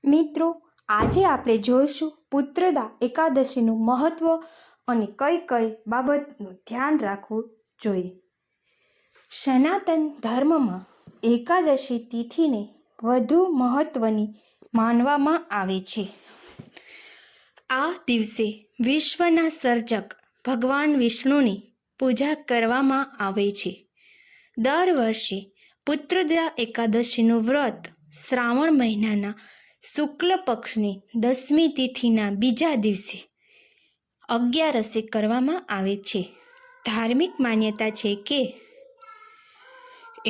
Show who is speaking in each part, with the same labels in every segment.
Speaker 1: મિત્રો, આજે આપણે જોઈશું પુત્રદા એકાદશીનું મહત્વ અને કઈ કઈ બાબતનું ધ્યાન રાખવું જોઈએ. સનાતન ધર્મમાં એકાદશી તિથિને વધુ મહત્વની માનવામાં આવે છે. આ દિવસે વિશ્વના સર્જક ભગવાન વિષ્ણુની પૂજા કરવામાં આવે છે. દર વર્ષે પુત્રદા એકાદશીનું વ્રત શ્રાવણ મહિનાના શુક્લ પક્ષની 10મી તિથિના બીજા દિવસે અગિયારસે કરવામાં આવે છે. ધાર્મિક માન્યતા છે કે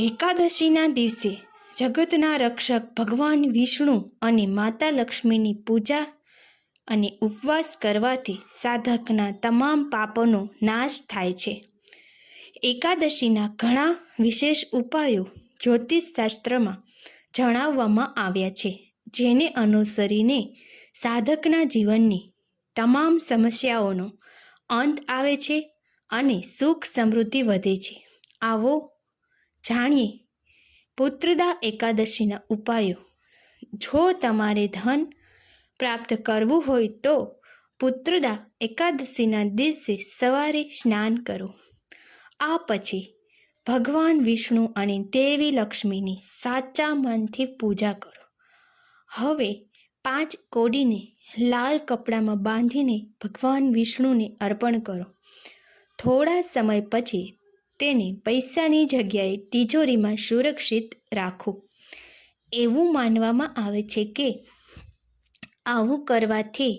Speaker 1: એકાદશીના દિવસે જગતના રક્ષક ભગવાન વિષ્ણુ અને માતા લક્ષ્મીની પૂજા અને ઉપવાસ કરવાથી સાધકના તમામ પાપોનો નાશ થાય છે. એકાદશીના ઘણા વિશેષ ઉપાયો જ્યોતિષશાસ્ત્રમાં જણાવવામાં આવ્યા છે, જેને અનુસરીને સાધકના જીવનની તમામ સમસ્યાઓનો અંત આવે છે અને સુખ સમૃદ્ધિ વધે છે. આવો જાણીએ પુત્રદા એકાદશીના ઉપાયો. જો તમારે ધન પ્રાપ્ત કરવું હોય તો પુત્રદા એકાદશીના દિવસે સવારે સ્નાન કરો. આ પછી ભગવાન વિષ્ણુ અને દેવી લક્ષ્મીની સાચા મનથી પૂજા કરો. હવે 5 કોડીને લાલ કપડામાં બાંધીને ભગવાન વિષ્ણુને અર્પણ કરો. થોડા સમય પછી તેને પૈસાની જગ્યાએ તિજોરીમાં સુરક્ષિત રાખો. એવું માનવામાં આવે છે કે આવું કરવાથી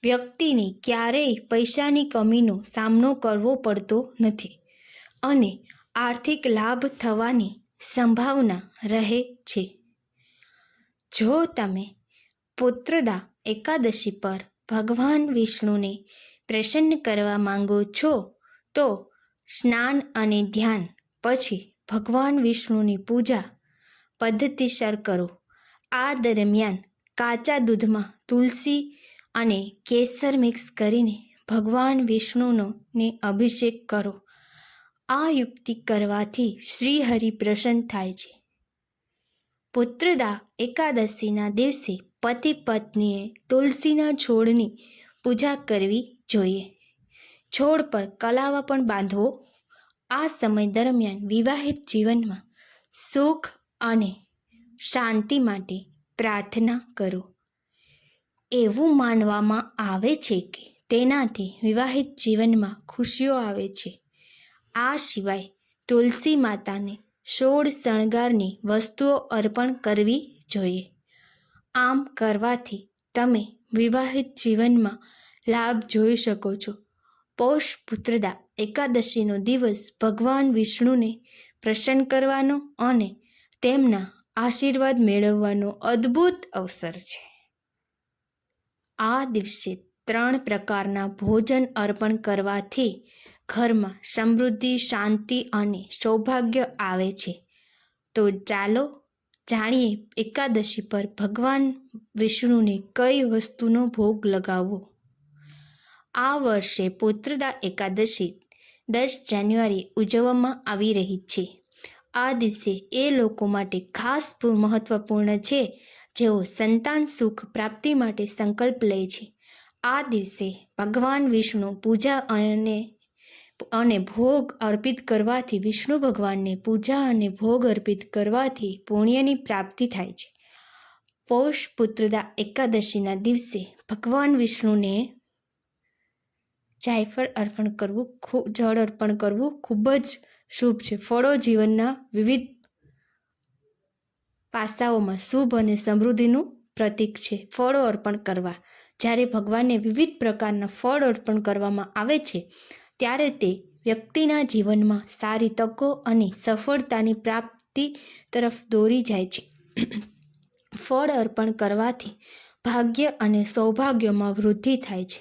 Speaker 1: વ્યક્તિને ક્યારેય પૈસાની કમીનો સામનો કરવો પડતો નથી અને આર્થિક લાભ થવાની સંભાવના રહે છે. જો તમે પુત્રદા એકાદશી પર ભગવાન વિષ્ણુને પ્રસન્ન કરવા માંગો છો તો સ્નાન અને ધ્યાન પછી ભગવાન વિષ્ણુની પૂજા પદ્ધતિસર કરો. આ દરમિયાન કાચા દૂધમાં તુલસી અને કેસર મિક્સ કરીને ભગવાન વિષ્ણુને અભિષેક કરો. આ યુક્તિ કરવાથી શ્રીહરિ પ્રસન્ન થાય છે. પુત્રદા એકાદશીના દિવસે પતિ પત્નીએ તુલસીના છોડની પૂજા કરવી જોઈએ. છોડ પર કલાવા પણ બાંધવો. આ સમય દરમિયાન વિવાહિત જીવનમાં સુખ અને શાંતિ માટે પ્રાર્થના કરો. એવું માનવામાં આવે છે કે તેનાથી વિવાહિત જીવનમાં ખુશીઓ આવે છે. આ સિવાય તુલસી માતાને 16 શણગારની વસ્તુઓ અર્પણ કરવી જોઈએ. આમ કરવાથી તમે વિવાહિત જીવનમાં લાભ જોઈ શકો છો. પૌષ પુત્રદા એકાદશીનો દિવસ ભગવાન વિષ્ણુને પ્રસન્ન કરવાનો અને તેમના આશીર્વાદ મેળવવાનો અદ્ભુત અવસર છે. આ દિવસે 3 પ્રકારના ભોજન અર્પણ કરવાથી ઘરમાં સમૃદ્ધિ, શાંતિ અને સૌભાગ્ય આવે છે. તો ચાલો જાણીએ એકાદશી પર ભગવાન વિષ્ણુને કઈ વસ્તુનો ભોગ લગાવવો. આ વર્ષે પુત્રદા એકાદશી 10 જાન્યુઆરીએ ઉજવવામાં આવી રહી છે. આ દિવસે એ લોકો માટે ખાસ મહત્વપૂર્ણ છે જેઓ સંતાન સુખ પ્રાપ્તિ માટે સંકલ્પ લે છે. આ દિવસે ભગવાન વિષ્ણુ પૂજા અને ભોગ અર્પિત કરવાથી વિષ્ણુ ભગવાનને પૂજા અને ભોગ અર્પિત કરવાથી પુણ્યની પ્રાપ્તિ થાય છે. પૌષ પુત્રદા એકાદશીના દિવસે ભગવાન વિષ્ણુને જાયફળ અર્પણ કરવું, જળ અર્પણ કરવું ખૂબ જ શુભ છે. ફળો જીવનના વિવિધ પાસાઓમાં શુભ અને સમૃદ્ધિનું પ્રતીક છે. ફળો અર્પણ કરવા. જ્યારે ભગવાનને વિવિધ પ્રકારના ફળ અર્પણ કરવામાં આવે છે ત્યારે તે વ્યક્તિના જીવનમાં સારી તકો અને સફળતાની પ્રાપ્તિ તરફ દોરી જાય છે. ફળ અર્પણ કરવાથી ભાગ્ય અને સૌભાગ્યમાં વૃદ્ધિ થાય છે,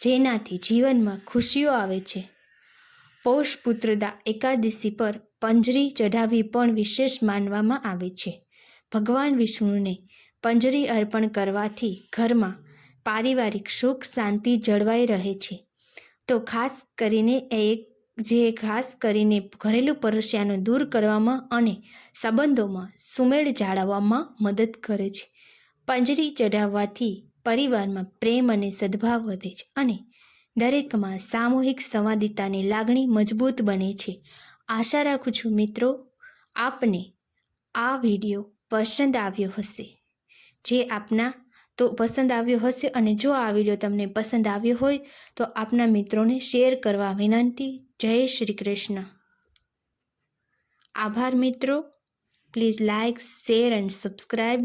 Speaker 1: જેનાથી જીવનમાં ખુશીઓ આવે છે. પૌષ પુત્રદા એકાદશી પર પંજરી ચઢાવવી પણ વિશેષ માનવામાં આવે છે. ભગવાન વિષ્ણુને પંજરી અર્પણ કરવાથી ઘરમાં પારિવારિક સુખ શાંતિ જળવાઈ રહે છે. તો ખાસ કરીને ઘરેલું સમસ્યાને દૂર કરવામાં અને સંબંધોમાં સુમેળ જાળવવામાં મદદ કરે છે. પંજરી ચઢાવવાથી પરિવારમાં પ્રેમ અને સદ્ભાવ વધે છે અને દરેકમાં સામૂહિક સંવાદિતાની લાગણી મજબૂત બને છે. આશા રાખું છું મિત્રો આપને આ વિડીયો પસંદ આવ્યો હશે. જે આપના તો પસંદ આવ્યો હશે અને જો આ વિડીયો તમને પસંદ આવ્યો હોય તો આપના મિત્રોને શેર કરવા વિનંતી. જય શ્રી કૃષ્ણ. આભાર મિત્રો. Please like, share and subscribe.